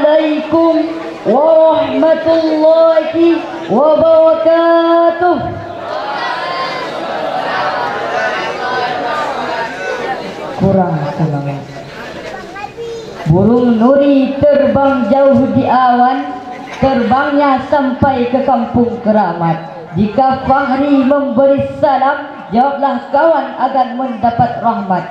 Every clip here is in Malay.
عليكم ورحمة الله وبركاته. Kurang semangat. Burung nuri terbang jauh di awan, terbangnya sampai ke kampung keramat. Jika Fahri memberi salam, jawablah kawan agar mendapat rahmat.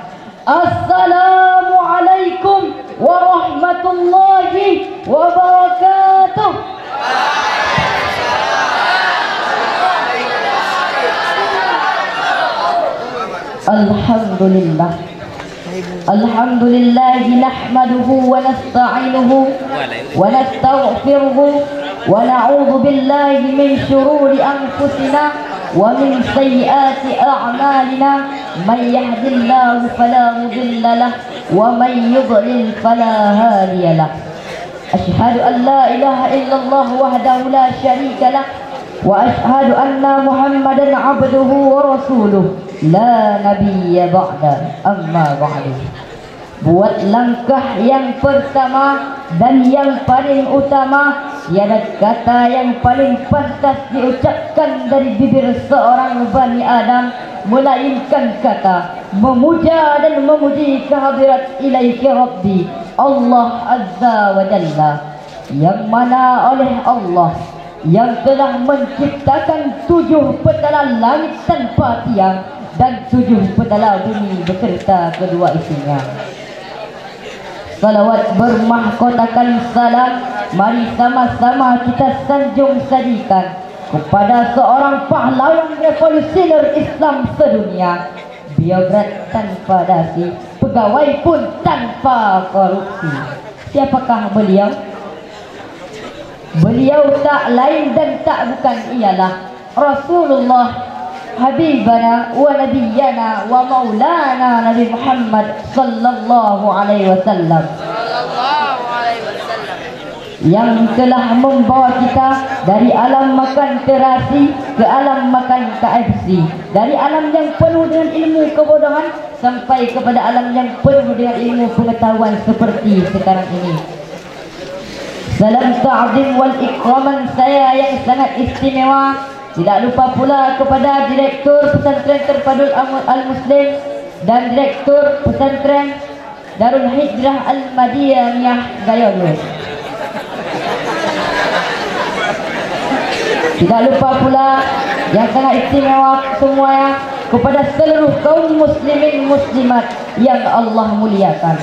Assalamualaikum warahmatullahi wabarakatuh. Alhamdulillah. Alhamdulillahi nahmaduhu wa nasta'inuhu wa nastaghfiruhu wa na'udzu billahi min shururi anfusina wa min sayyiati a'malina. Man yahdihillahu fala mudilla lahu wa man yudlil fala hadiya lahu. Asyhadu an la ilaha illallah wahdahu la syarika lahu wa asyhadu anna Muhammadan 'abduhu wa rasuluh la nabiyya ba'da. Amma ba'du. Buat langkah yang pertama dan yang paling utama, tiada kata yang paling pantas diucapkan dari bibir seorang Bani Adam melainkan kata memuja dan memuji kehadirat ilahi Rabbi Allah Azza wa Jalla, yang mana oleh Allah yang telah menciptakan 7 petala langit tanpa tiang dan 7 petala bumi beserta kedua isinya. Salawat bermahkotakan salam, mari sama-sama kita sanjung sajikan kepada seorang pahlawan revolusioner Islam sedunia, biograt tanpa dasi, pegawai pun tanpa korupsi. Siapakah beliau? Beliau tak lain dan tak bukan ialah Rasulullah Habibana wa Nabiyana wa Maulana Nabi Muhammad sallallahu alaihi wasallam, yang telah membawa kita dari alam makan terasi ke alam makan KFC, dari alam yang penuh dengan ilmu kebodohan sampai kepada alam yang penuh dengan ilmu pengetahuan seperti sekarang ini. Salam ta'zim wal ikraman saya yang sangat istimewa. Tidak lupa pula kepada Direktur Pesantren Terpadu Al-Muslim dan Direktur Pesantren Darul Hijrah Al-Madinah Gayono. Tidak lupa pula yang sangat istimewa semuanya kepada seluruh kaum muslimin muslimat yang Allah muliakan.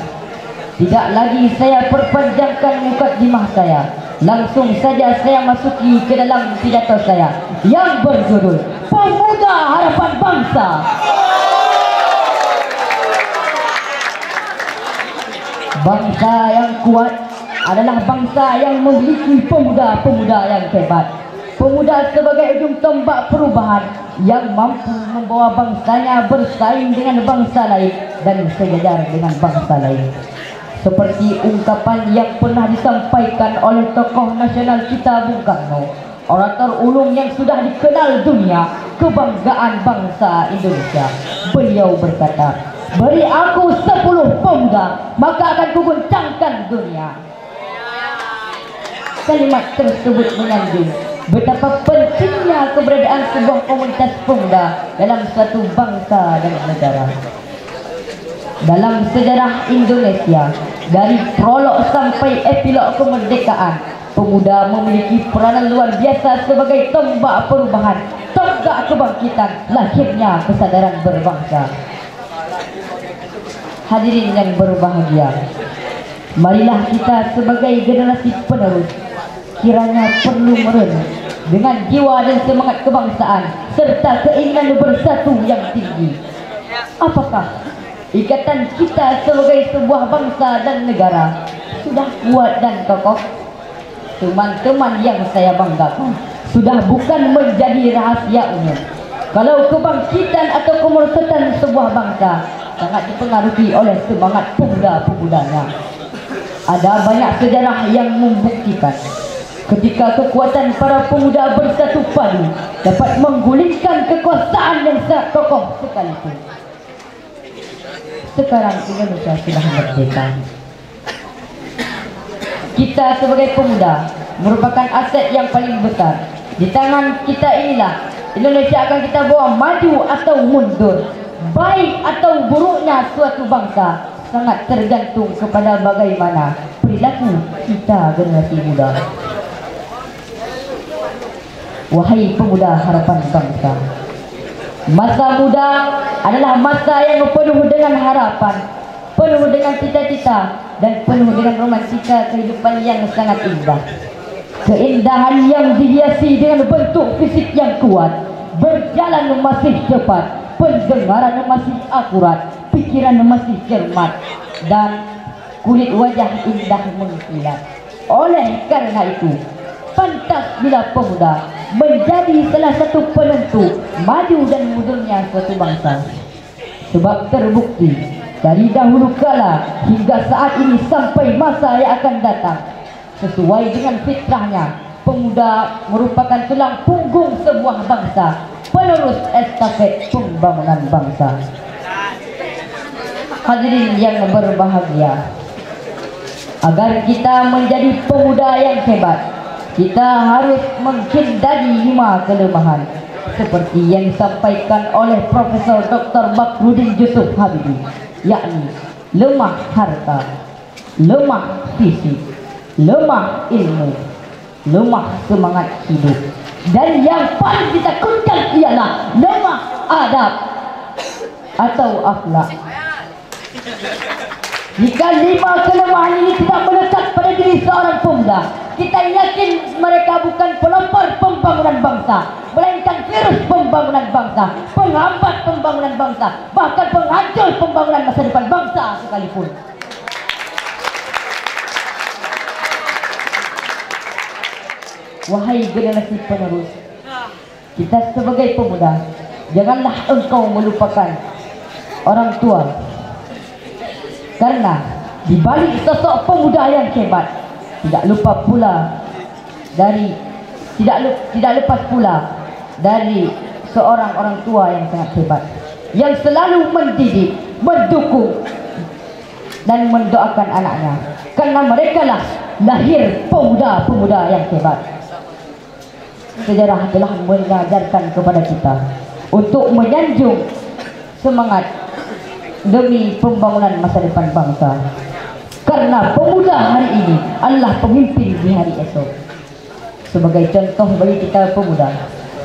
Tidak lagi saya perpanjangkan mukadimah saya. Langsung saja saya masuki ke dalam pidato saya yang berjudul Pemuda Harapan Bangsa. Bangsa yang kuat adalah bangsa yang memiliki pemuda-pemuda yang hebat. Pemuda sebagai ujung tombak perubahan yang mampu membawa bangsanya bersaing dengan bangsa lain dan sejajar dengan bangsa lain. Seperti ungkapan yang pernah disampaikan oleh tokoh nasional kita Bung Karno, orator ulung yang sudah dikenal dunia, kebanggaan bangsa Indonesia. Beliau berkata, beri aku 10 pemuda, maka akan kuguncangkan dunia. Kalimat tersebut menyanjung betapa pentingnya keberadaan sebuah komunitas pemuda dalam suatu bangsa dan negara. Dalam sejarah Indonesia, dari prolog sampai epilog kemerdekaan, pemuda memiliki peranan luar biasa sebagai tombak perubahan, tonggak kebangkitan, lahirnya kesadaran berbangsa. Hadirin yang berbahagia, marilah kita sebagai generasi penerus kiranya perlu merenung dengan jiwa dan semangat kebangsaan serta keinginan bersatu yang tinggi. Apakah ikatan kita sebagai sebuah bangsa dan negara sudah kuat dan kokoh? Teman-teman yang saya banggakan, sudah bukan menjadi rahasia umum kalau kebangkitan atau kemerosotan sebuah bangsa sangat dipengaruhi oleh semangat pemuda-pemudanya. Ada banyak sejarah yang membuktikan ketika kekuatan para pemuda bersatu padu dapat menggulingkan kekuasaan yang sangat kokoh sekalipun. Sekarang Indonesia sudah merdeka. kita sebagai pemuda merupakan aset yang paling besar. Di tangan kita inilah Indonesia akan kita bawa maju atau mundur. Baik atau buruknya suatu bangsa sangat tergantung kepada bagaimana perilaku kita generasi muda. Wahai pemuda harapan bangsa, masa muda adalah masa yang penuh dengan harapan, penuh dengan cita-cita, dan penuh dengan romantika kehidupan yang sangat indah. Keindahan yang dihiasi dengan bentuk fisik yang kuat, berjalan masih cepat, pendengaran masih akurat, pikiran masih cermat, dan kulit wajah indah mengkilat. Oleh karena itu, pantas bila pemuda menjadi salah satu penentu maju dan mundurnya suatu bangsa. Sebab terbukti dari dahulu kala hingga saat ini sampai masa yang akan datang, sesuai dengan fitrahnya, pemuda merupakan tulang punggung sebuah bangsa, penerus estafet pembangunan bangsa. Hadirin yang berbahagia, agar kita menjadi pemuda yang hebat, kita harus menghindari 5 kelemahan seperti yang disampaikan oleh Profesor Dr. Bakruddin Yusuf Habibie, yakni lemah harta, lemah fisik, lemah ilmu, lemah semangat hidup, dan yang paling ditakutkan ialah lemah adab atau akhlak. Jika 5 kelemahan ini tidak melekat pada diri seorang pemuda, kita yakin mereka bukan pelopor pembangunan bangsa, melainkan virus pembangunan bangsa, penghambat pembangunan bangsa, bahkan penghancur pembangunan masa depan bangsa sekalipun. Wahai generasi penerus, kita sebagai pemuda, janganlah engkau melupakan orang tua. Karena di balik sosok pemuda yang hebat, tidak lepas pula dari seorang orang tua yang sangat hebat, yang selalu mendidik, mendukung, dan mendoakan anaknya. Karena mereka lah lahir pemuda-pemuda yang hebat. Sejarah telah mengajarkan kepada kita untuk menyanjung semangat demi pembangunan masa depan bangsa. Karena pemuda hari ini adalah pemimpin di hari esok. Sebagai contoh bagi kita pemuda,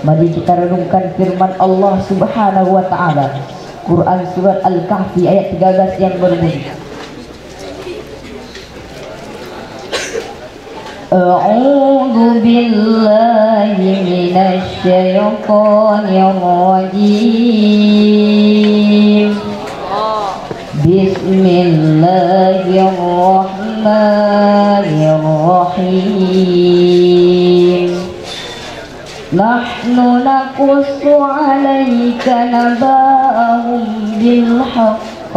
mari kita renungkan firman Allah Subhanahu wa taala, Quran surat Al-Kahfi ayat 13 yang berbunyi, A'udzu billahi minasy syaithanir rajim. Bismillahirrahmanirrahim. Nahnu naqussu 'alaika naba'ahum bil haqq.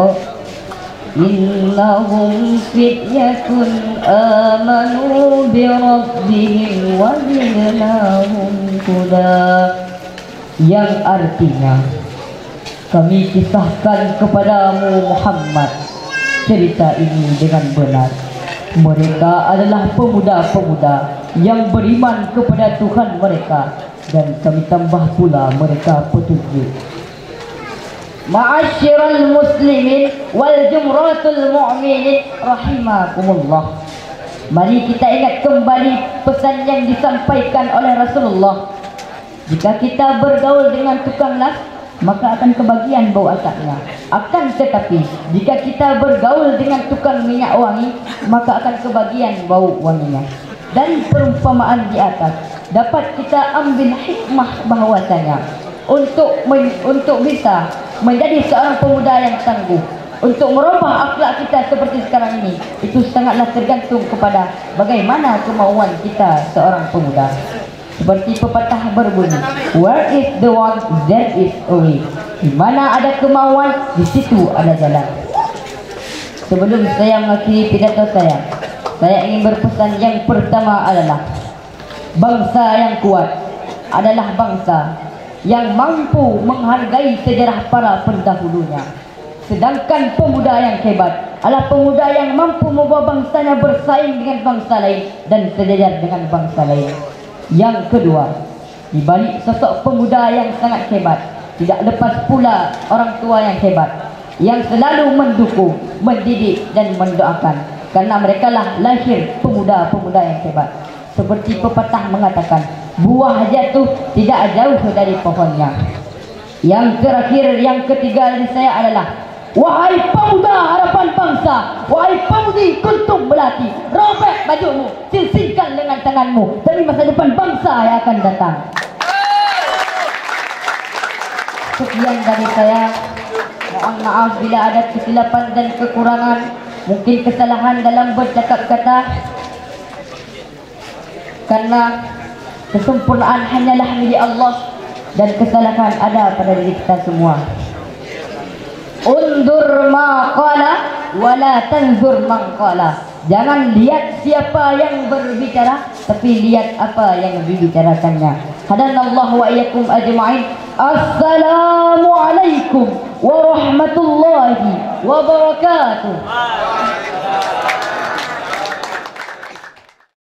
Innahum fityatun amanu bi rabbihim wa zidnahum huda. Yang artinya, kami kisahkan kepadamu Muhammad cerita ini dengan benar. Mereka adalah pemuda-pemuda yang beriman kepada Tuhan mereka, dan kami tambah pula mereka petunjuk. Ma'asyiral muslimin wal jumratul mu'minin rahimakumullah. Mari kita ingat kembali pesan yang disampaikan oleh Rasulullah. Jika kita bergaul dengan tukang las, maka akan kebagian bau asapnya. Akan tetapi jika kita bergaul dengan tukang minyak wangi, maka akan kebagian bau wanginya. Dari perumpamaan di atas dapat kita ambil hikmah bahwasanya untuk bisa menjadi seorang pemuda yang tangguh, untuk merubah akhlak kita seperti sekarang ini, itu sangatlah tergantung kepada bagaimana kemauan kita seorang pemuda. Seperti pepatah berbunyi, where is the want, there is a way. Di mana ada kemauan, di situ ada jalan. Sebelum saya mengakhiri pidato saya ingin berpesan. Yang pertama adalah bangsa yang kuat adalah bangsa yang mampu menghargai sejarah para pendahulunya. Sedangkan pemuda yang hebat adalah pemuda yang mampu membawa bangsanya bersaing dengan bangsa lain dan sejajar dengan bangsa lain. Yang kedua, di balik sosok pemuda yang sangat hebat, tidak lepas pula orang tua yang hebat, yang selalu mendukung, mendidik dan mendoakan, karena mereka lah lahir pemuda-pemuda yang hebat. Seperti pepatah mengatakan, buah jatuh tidak jauh dari pohonnya. Yang terakhir, yang ketiga dari saya adalah, wahai pemuda harapan bangsa, wahai pemudi kuntum melati, robek bajumu, sisihkan lengan tanganmu, demi masa depan bangsa yang akan datang. Sekian dari saya. Mohon maaf bila ada kesilapan dan kekurangan, mungkin kesalahan dalam bercakap kata, karena kesempurnaan hanyalah milik Allah dan kesalahan ada pada diri kita semua. Undur ma qala wala tanzur man qala. Jangan lihat siapa yang berbicara, tapi lihat apa yang dibicarakannya. Hadanallahu wa iyyakum ajma'in. Assalamualaikum warahmatullahi wabarakatuh.